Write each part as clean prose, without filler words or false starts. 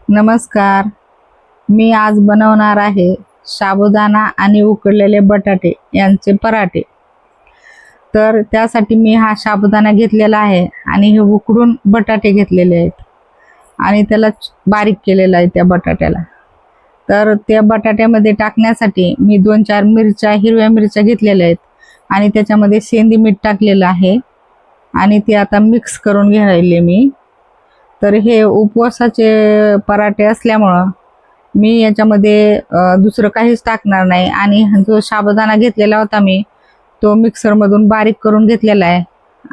नमस्कार. मी आज बनवणार आहे साबुदाणा आणि उकडलेले बटाटे यांचे पराठे. तर त्यासाठी मी हा साबुदाणा घेतलेला आहे आणि हे उकडून बटाटे घेतलेले आहेत आणि त्याला बारीक केलेलं आहे त्या बटाट्याला. तर त्या बटाट्यामध्ये टाकण्यासाठी मी 2-4 मिरच्या, हिरव्या मिरच्या घेतलेल्या आहेत आणि त्याच्यामध्ये सेंधी मीठ टाकलेलं आहे आणि ते आता मिक्स करून घ्यायले मी. तर हे उपवासाचे पराठे असल्यामुळं मी याच्यामध्ये दुसरं काहीच टाकणार नाही आणि जो साबुदाणा घेतलेला होता मी तो मिक्सरमधून बारीक करून घेतलेला आहे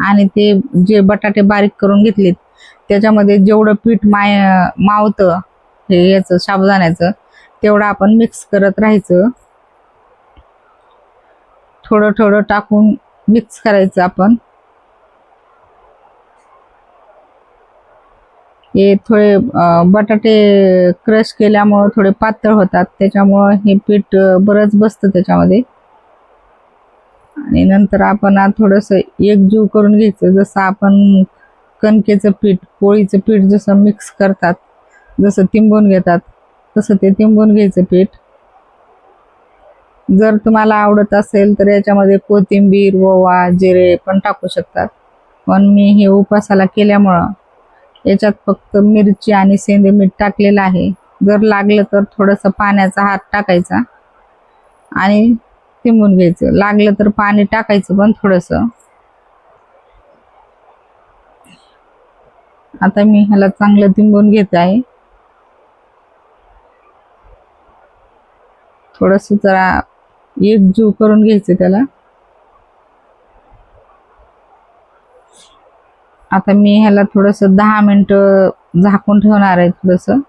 आणि ते जे बटाटे बारीक करून घेतलेत त्याच्यामध्ये जेवढं पीठ मावतं हे याचं साबुदाण्याचं तेवढं आपण मिक्स करत राहायचं. थोडं थोडं टाकून मिक्स करायचं आपण. हे थोडे बटाटे क्रश केल्यामुळं थोडे पातळ होतात, त्याच्यामुळं हे पीठ बरंच बसतं त्याच्यामध्ये. आणि नंतर आपण थोडंसं एकजीव करून घ्यायचं. जसं आपण कणकेचं पीठ, पोळीचं पीठ जसं मिक्स करतात, जसं तिंबून घेतात तसं ते तिंबून घ्यायचं पीठ. जर तुम्हाला आवडत असेल तर याच्यामध्ये कोथिंबीर, ओवा, जिरे पण टाकू शकतात, पण मी हे उपासाला केल्यामुळं याच्यात फक्त मिरची आणि सेंधे मीठ टाकलेलं आहे. जर लागलं तर थोडंसं पाण्याचा हात टाकायचा आणि तिंबून घ्यायचं. लागलं तर पाणी टाकायचं पण थोडंसं. आता मी ह्याला चांगलं तिंबून घेत आहे. थोडंसं जरा एकजीव करून घ्यायचं त्याला. आता मी ह्याला थोडंसं 10 मिनिटं झाकून ठेवणार आहे थोडंसं.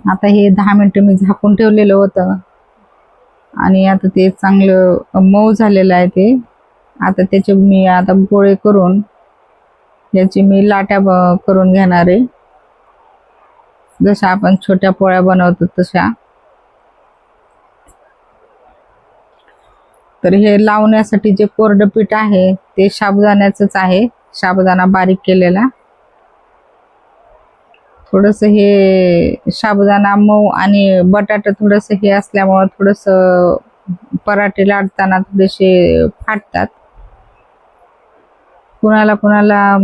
आता हे 10 मिनिटं मी झाकून ठेवलेलं होतं आणि आता ते चांगलं मऊ झालेलं आहे ते. आता त्याचे मी आता गोळे करून याची मी लाट्या करून घेणार आहे, जशा आपण छोट्या पोळ्या बनवतो तशा. तर हे लावण्यासाठी जे कोरडं पीठ आहे ते साबुदाण्याचंच आहे, साबुदाणा बारीक केलेला. थोडंसं हे साबुदाणा मऊ आणि बटाटा थोडंसं हे असल्यामुळं थोडंसं पराठे लाटताना थोडेसे फाटतात. कुणाला कुणाला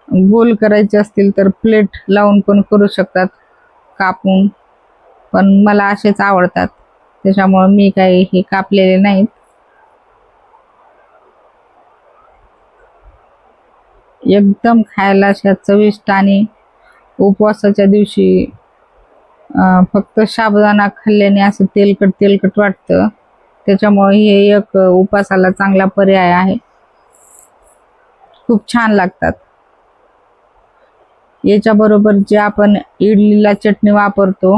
गोल करायचे असतील तर प्लेट लावून पण करू शकतात, कापून. पण मला असेच आवडतात, त्याच्यामुळं मी काही हे कापलेले नाहीत. एकदम खायला अशा चविष्ट आणि उपवासाच्या दिवशी फक्त साबुदाणा खाल्ल्याने असं तेलकट तेलकट वाटतं, त्याच्यामुळे हे एक उपवासाला चांगला पर्याय आहे. खूप छान लागतात. याच्याबरोबर जे आपण इडलीला चटणी वापरतो,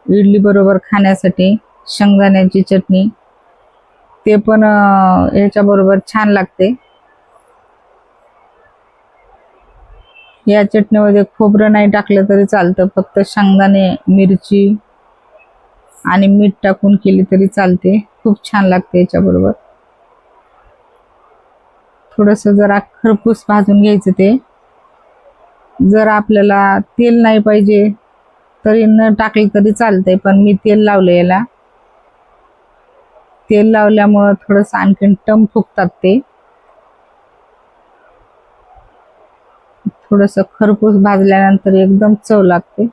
इडली बरोबर खाण्यासाठी शेंगदाण्याची चटणी, ते पण याच्याबरोबर छान लागते. या चटणीमध्ये खोबरं नाही टाकलं तरी चालतं, फक्त शेंगदाणे, मिरची आणि मीठ टाकून केली तरी चालते. खूप छान लागते याच्याबरोबर. थोडंसं जरा खरपूस भाजून घ्यायचं ते. जर आपल्याला तेल नाही पाहिजे तरी न टाकलं तरी चालतंय, पण मी तेल लावलं याला. तेल लावल्यामुळं थोडंसं आणखीन टम फुगतात ते. थोडंसं खरपूस भाजल्यानंतर एकदम चव लागते.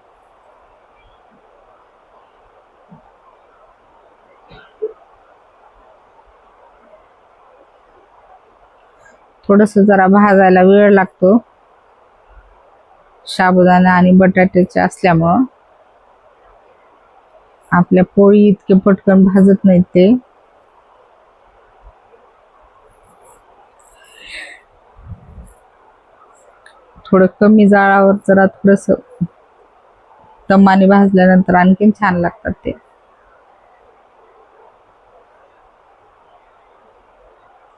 थोडंसं जरा भाजायला वेळ लागतो, साबुदाणा आणि बटाट्याचे असल्यामुळं. आपल्या पोळी इतके पटकन भाजत नाहीत ते. थोडं कमी जाळावर जरा थोडंसं दमाने भाजल्यानंतर आणखीन छान लागतात ते.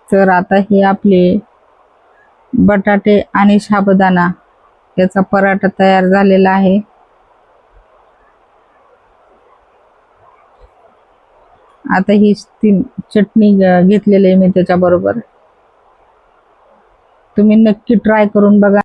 तर आता हे आपले बटाटे आणि साबुदाणा याचा पराठा तयार झालेला आहे. आता ही चटणी घेतलेली आहे मी त्याच्याबरोबर. तुम्ही नक्की ट्राय करून बघा.